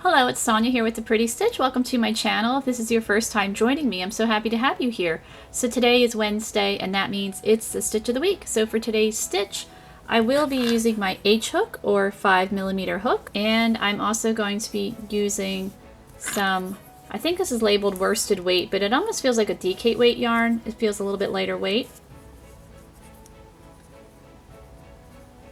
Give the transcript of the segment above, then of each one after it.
Hello, it's Sonia here with The Pretty Stitch. Welcome to my channel. If this is your first time joining me, I'm so happy to have you here. So today is Wednesday, and that means it's the stitch of the week. So for today's stitch, I will be using my H hook or 5mm hook, and I'm also going to be using some, I think this is labeled worsted weight, but it almost feels like a decate weight yarn. It feels a little bit lighter weight.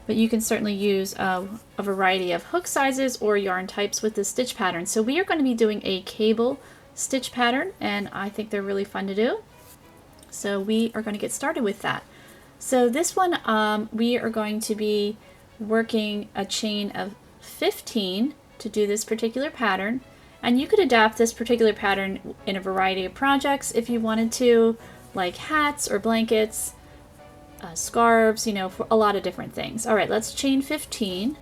But you can certainly use a variety of hook sizes or yarn types with this stitch pattern. So we are going to be doing a cable stitch pattern, and I think they're really fun to do. So we are going to get started with that. So this one, we are going to be working a chain of 15 to do this particular pattern. And you could adapt this particular pattern in a variety of projects if you wanted to, like hats or blankets. Scarves, you know, for a lot of different things. All right, let's chain 15.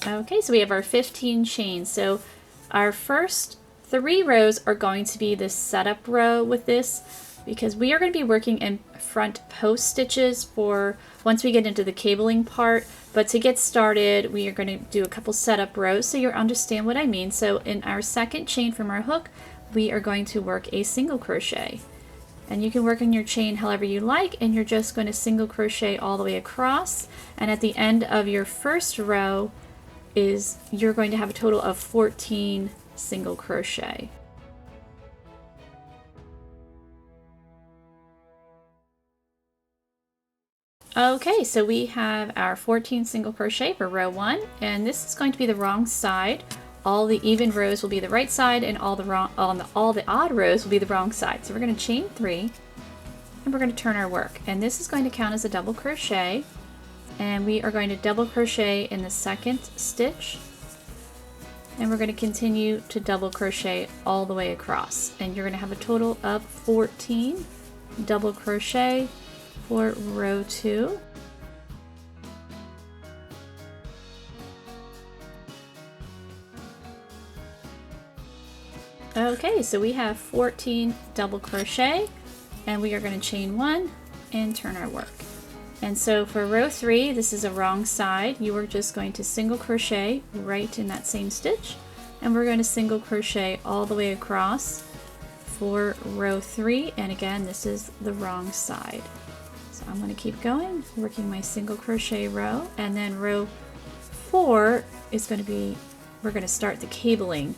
Okay, so we have our 15 chains. So our first 3 rows are going to be the setup row with this, because we are going to be working in front post stitches for once we get into the cabling part. But to get started, we are going to do a couple setup rows so you'll understand what I mean. So in our second chain from our hook, we are going to work a single crochet. And you can work in your chain however you like, and you're just going to single crochet all the way across. And at the end of your first row you're going to have a total of 14 single crochet. Okay, so we have our 14 single crochet for row 1, and this is going to be the wrong side. All the even rows will be the right side, and all the odd rows will be the wrong side. So we're going to chain 3, and we're going to turn our work. And this is going to count as a double crochet, and we are going to double crochet in the second stitch, and we're going to continue to double crochet all the way across. And you're going to have a total of 14 double crochet for row 2. Okay, so we have 14 double crochet, and we are going to chain 1 and turn our work. And so for row 3, this is a wrong side. You are just going to single crochet right in that same stitch, and we're going to single crochet all the way across for row 3, and again, this is the wrong side. So I'm going to keep going, working my single crochet row, and then row 4 is going to be, we're going to start the cabling.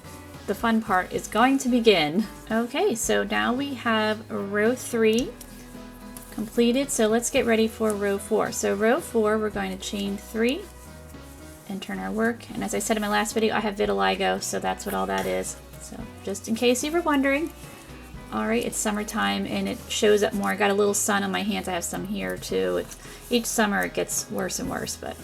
The fun part is going to begin. Okay, so now we have row 3 completed, so let's get ready for row 4. So row 4, we're going to chain 3 and turn our work. And as I said in my last video, I have vitiligo, so that's what all that is. So just in case you were wondering. Alright, it's summertime and it shows up more. I got a little sun on my hands. I have some here too. Each summer it gets worse and worse, but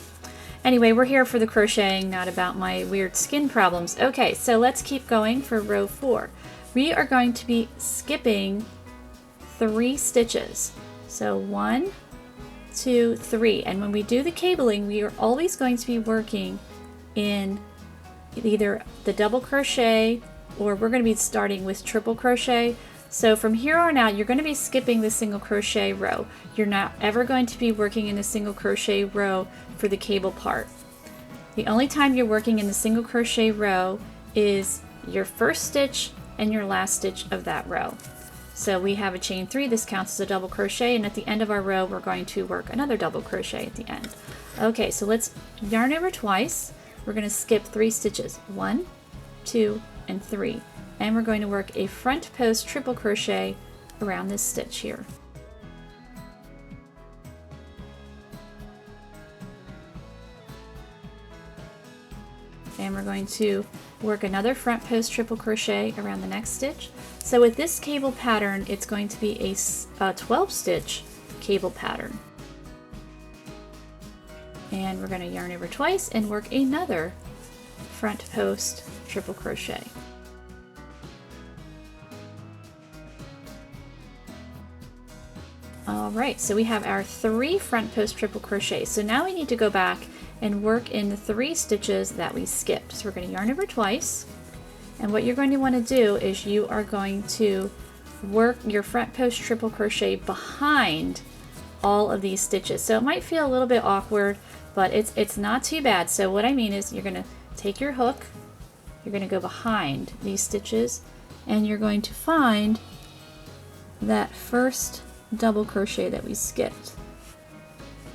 anyway, we're here for the crocheting, not about my weird skin problems. Okay, so let's keep going for row 4. We are going to be skipping 3 stitches. So 1, 2, 3. And when we do the cabling, we are always going to be working in either the double crochet, or we're going to be starting with triple crochet. So from here on out, you're going to be skipping the single crochet row. You're not ever going to be working in the single crochet row for the cable part. The only time you're working in the single crochet row is your first stitch and your last stitch of that row. So we have a chain 3, this counts as a double crochet, and at the end of our row we're going to work another double crochet at the end. Okay, so let's yarn over twice. We're going to skip 3 stitches, 1, 2, and 3, and we're going to work a front post triple crochet around this stitch here. And we're going to work another front post triple crochet around the next stitch. So with this cable pattern, it's going to be a 12 stitch cable pattern. And we're going to yarn over twice and work another front post triple crochet. Alright, so we have our 3 front post triple crochets. So now we need to go back and work in the 3 stitches that we skipped. So we're going to yarn over twice, and what you're going to want to do is you are going to work your front post triple crochet behind all of these stitches. So it might feel a little bit awkward, but it's not too bad. So what I mean is you're going to take your hook, you're going to go behind these stitches, and you're going to find that first double crochet that we skipped.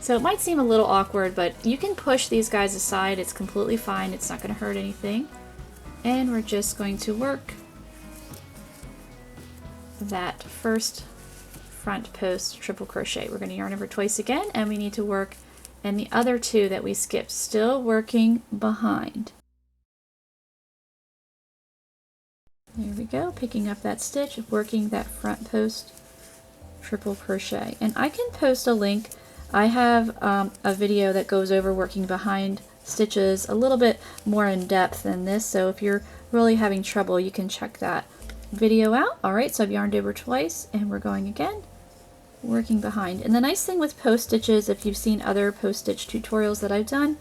So it might seem a little awkward, but you can push these guys aside. It's completely fine. It's not going to hurt anything. And we're just going to work that first front post triple crochet. We're going to yarn over twice again, and we need to work in the other two that we skipped, still working behind. There we go, picking up that stitch, working that front post triple crochet. And I can post a link. I have a video that goes over working behind stitches a little bit more in depth than this, so if you're really having trouble, you can check that video out. Alright, so I've yarned over twice, and we're going again, working behind. And the nice thing with post stitches, if you've seen other post stitch tutorials that I've done,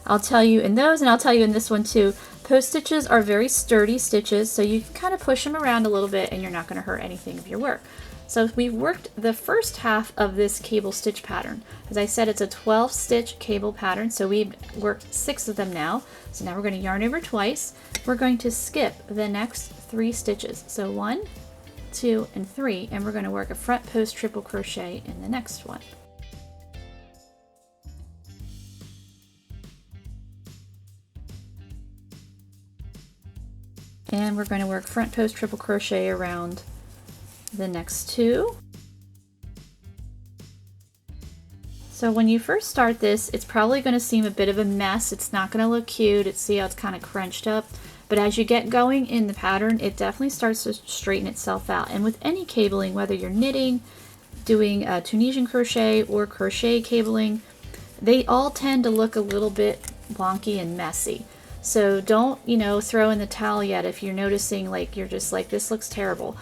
I'll tell you in those, and I'll tell you in this one too, post stitches are very sturdy stitches, so you can kind of push them around a little bit and you're not going to hurt anything of your work. So we've worked the first half of this cable stitch pattern. As I said, it's a 12 stitch cable pattern, so we've worked 6 of them now. So now we're going to yarn over twice. We're going to skip the next 3 stitches. So 1, 2, and 3, and we're going to work a front post triple crochet in the next one. And we're going to work front post triple crochet around the next 2. So when you first start this, it's probably going to seem a bit of a mess. It's not going to look cute. See how it's kind of crunched up. But as you get going in the pattern, it definitely starts to straighten itself out. And with any cabling, whether you're knitting, doing Tunisian crochet, or crochet cabling, they all tend to look a little bit wonky and messy. So don't, throw in the towel yet if you're noticing like you're just like, this looks terrible.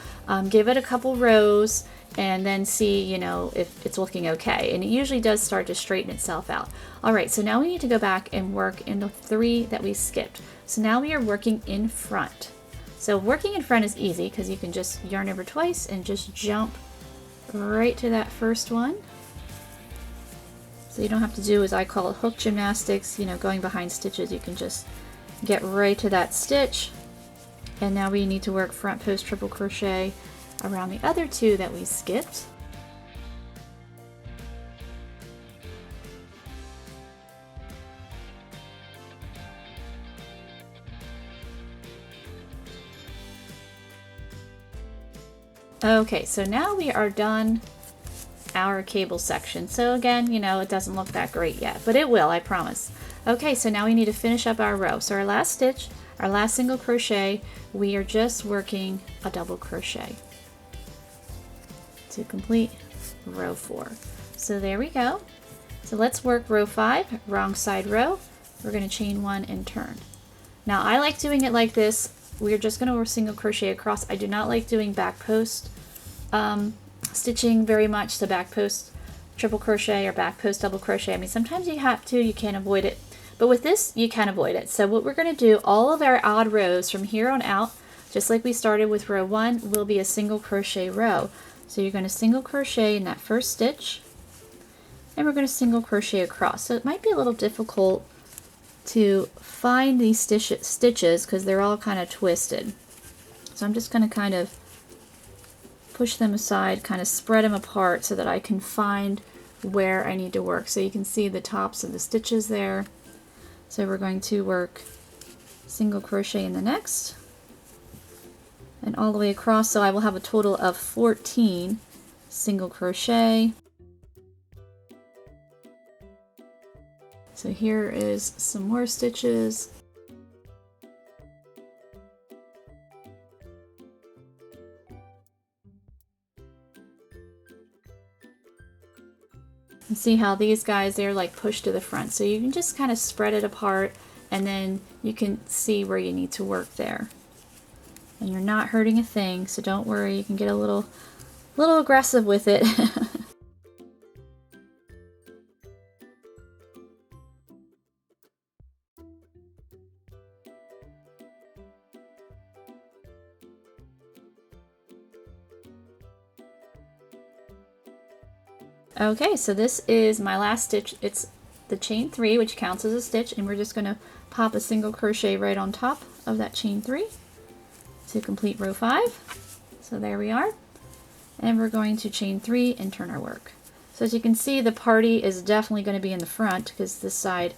Give it a couple rows and then see, if it's looking okay. And it usually does start to straighten itself out. All right, so now we need to go back and work in the 3 that we skipped. So now we are working in front. So working in front is easy because you can just yarn over twice and just jump right to that first one. So you don't have to do, as I call it, hook gymnastics, going behind stitches. You can just get right to that stitch, and now we need to work front post triple crochet around the other 2 that we skipped. Okay, so now we are done our cable section. So again, it doesn't look that great yet, but it will, I promise. Okay, so now we need to finish up our row. So our last stitch, our last single crochet, we are just working a double crochet to complete row 4. So there we go. So let's work row 5, wrong side row. We're going to chain 1 and turn. Now I like doing it like this. We're just going to work single crochet across. I do not like doing back post stitching very much, so back post triple crochet or back post double crochet. I mean, sometimes you have to, you can't avoid it, but with this you can avoid it. So what we're going to do, all of our odd rows from here on out, just like we started with row 1, will be a single crochet row. So you're going to single crochet in that first stitch, and we're going to single crochet across. So it might be a little difficult to find these stitches because they're all kind of twisted. So I'm just going to kind of push them aside, kind of spread them apart so that I can find where I need to work. So you can see the tops of the stitches there. So we're going to work single crochet in the next and all the way across. So I will have a total of 14 single crochet. So here is some more stitches. And see how these guys, they're like pushed to the front. So you can just kind of spread it apart and then you can see where you need to work there. And you're not hurting a thing, so don't worry. You can get a little aggressive with it. Okay, so this is my last stitch. It's the chain 3, which counts as a stitch, and we're just going to pop a single crochet right on top of that chain 3 to complete row 5. So there we are. And we're going to chain 3 and turn our work. So as you can see, the party is definitely going to be in the front because this side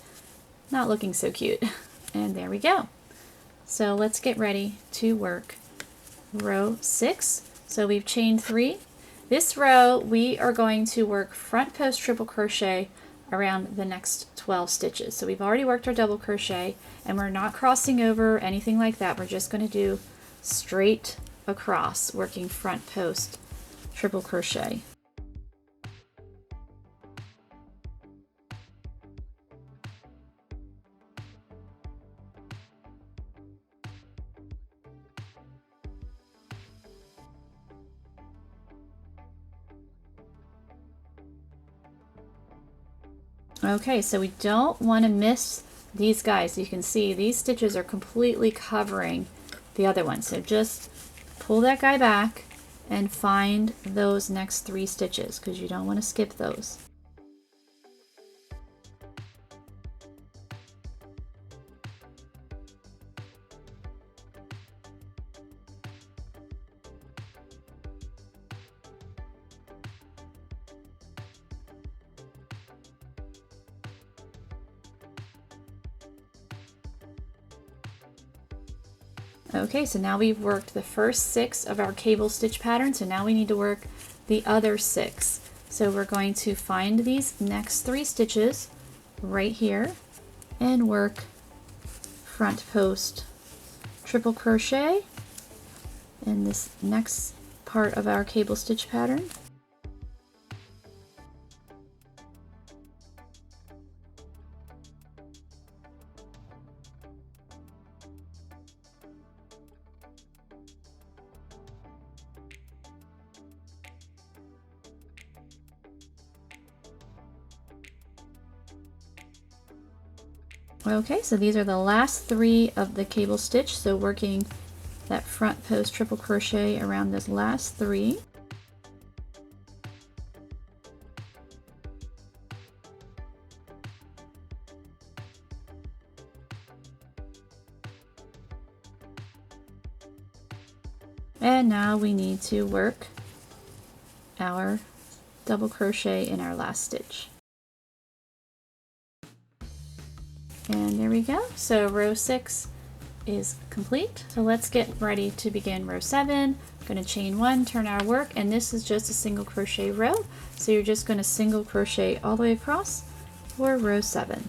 not looking so cute. And there we go. So let's get ready to work row 6. So we've chained 3. This row we are going to work front post triple crochet around the next 12 stitches. So we've already worked our double crochet and we're not crossing over or anything like that. We're just going to do straight across working front post triple crochet. Okay, so we don't want to miss these guys. You can see these stitches are completely covering the other one. So just pull that guy back and find those next 3 stitches because you don't want to skip those. Okay, so now we've worked the first 6 of our cable stitch pattern, so now we need to work the other 6. So we're going to find these next 3 stitches right here and work front post triple crochet in this next part of our cable stitch pattern. Okay, so these are the last 3 of the cable stitch, so working that front post triple crochet around this last 3. And now we need to work our double crochet in our last stitch. And there we go. So row 6 is complete. So let's get ready to begin row 7. I'm going to chain 1, turn our work, and this is just a single crochet row. So you're just going to single crochet all the way across for row 7.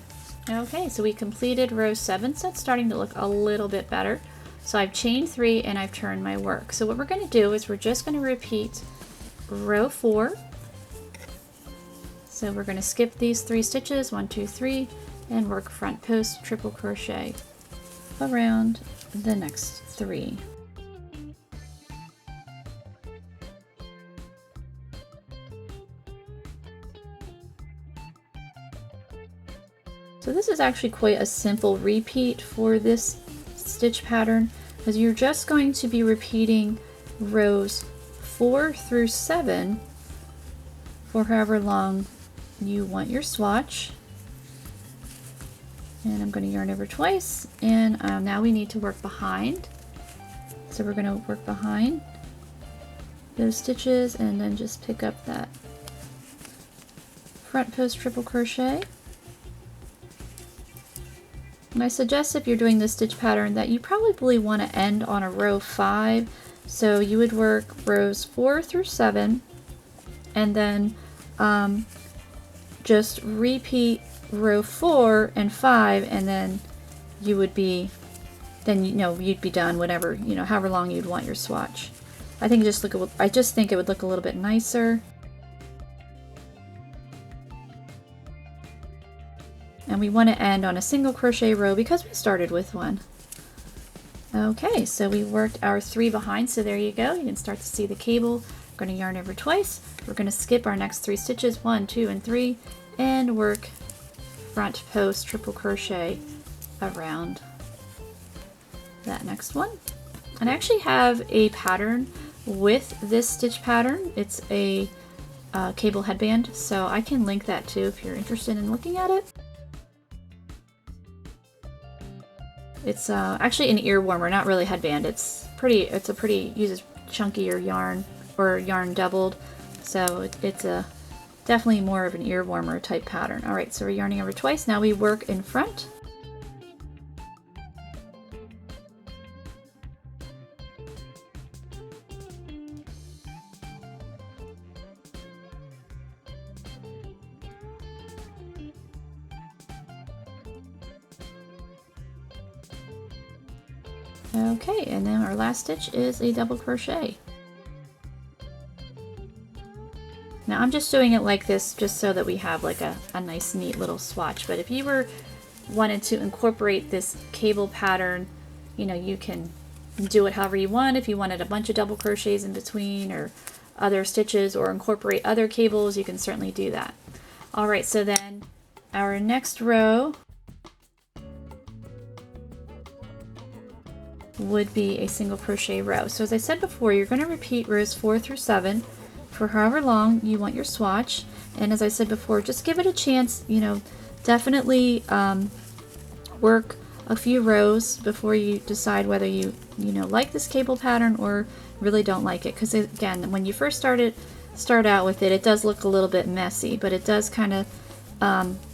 Okay, so we completed row 7, so it's starting to look a little bit better. So I've chained 3 and I've turned my work. So what we're going to do is we're just going to repeat row 4. So we're going to skip these 3 stitches, 1, 2, 3, and work front post triple crochet around the next 3. So this is actually quite a simple repeat for this stitch pattern because you're just going to be repeating rows 4 through 7 for however long you want your swatch. And I'm going to yarn over twice, and now we need to work behind. So we're going to work behind those stitches and then just pick up that front post triple crochet. And I suggest if you're doing this stitch pattern that you probably want to end on a row 5. So you would work rows 4 through 7 and then just repeat row 4 and 5, and then you would be, you'd be done whatever, however long you'd want your swatch. I think I just think it would look a little bit nicer. And we want to end on a single crochet row because we started with one. Okay, so we worked our 3 behind, so there you go. You can start to see the cable. We're going to yarn over twice. We're going to skip our next 3 stitches, 1, 2, and 3, and work front post triple crochet around that next one. And I actually have a pattern with this stitch pattern. It's a cable headband, so I can link that too if you're interested in looking at it. It's actually an ear warmer, not really headband. It's a pretty, uses chunkier yarn, or yarn doubled, so it's a definitely more of an ear warmer type pattern. All right, so we're yarning over twice. Now we work in front. Okay, and then our last stitch is a double crochet. Now I'm just doing it like this just so that we have like a nice neat little swatch, but if you wanted to incorporate this cable pattern, you know, you can do it however you want. If you wanted a bunch of double crochets in between or other stitches or incorporate other cables, you can certainly do that. All right, so then our next row would be a single crochet row. So as I said before, you're going to repeat rows 4 through 7 for however long you want your swatch. And as I said before, just give it a chance, you know, definitely work a few rows before you decide whether you like this cable pattern or really don't like it, because again, when you first start out with it, it does look a little bit messy, but it does kind of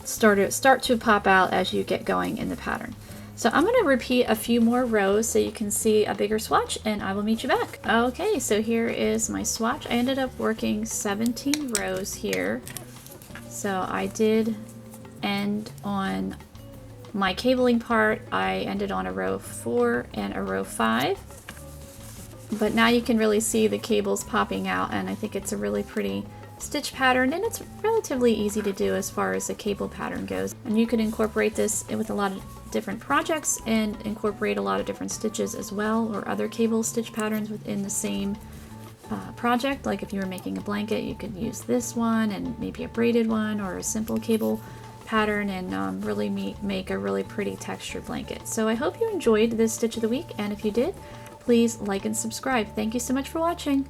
start to pop out as you get going in the pattern. So I'm going to repeat a few more rows so you can see a bigger swatch, and I will meet you back. Okay, so here is my swatch. I ended up working 17 rows here. So I did end on my cabling part. I ended on a row 4 and a row 5. But now you can really see the cables popping out, and I think it's a really pretty stitch pattern, and it's relatively easy to do as far as the cable pattern goes. And you can incorporate this with a lot of different projects and incorporate a lot of different stitches as well, or other cable stitch patterns within the same project. Like if you were making a blanket, you could use this one and maybe a braided one or a simple cable pattern, and really make a really pretty textured blanket. So I hope you enjoyed this stitch of the week, and if you did, please like and subscribe. Thank you so much for watching.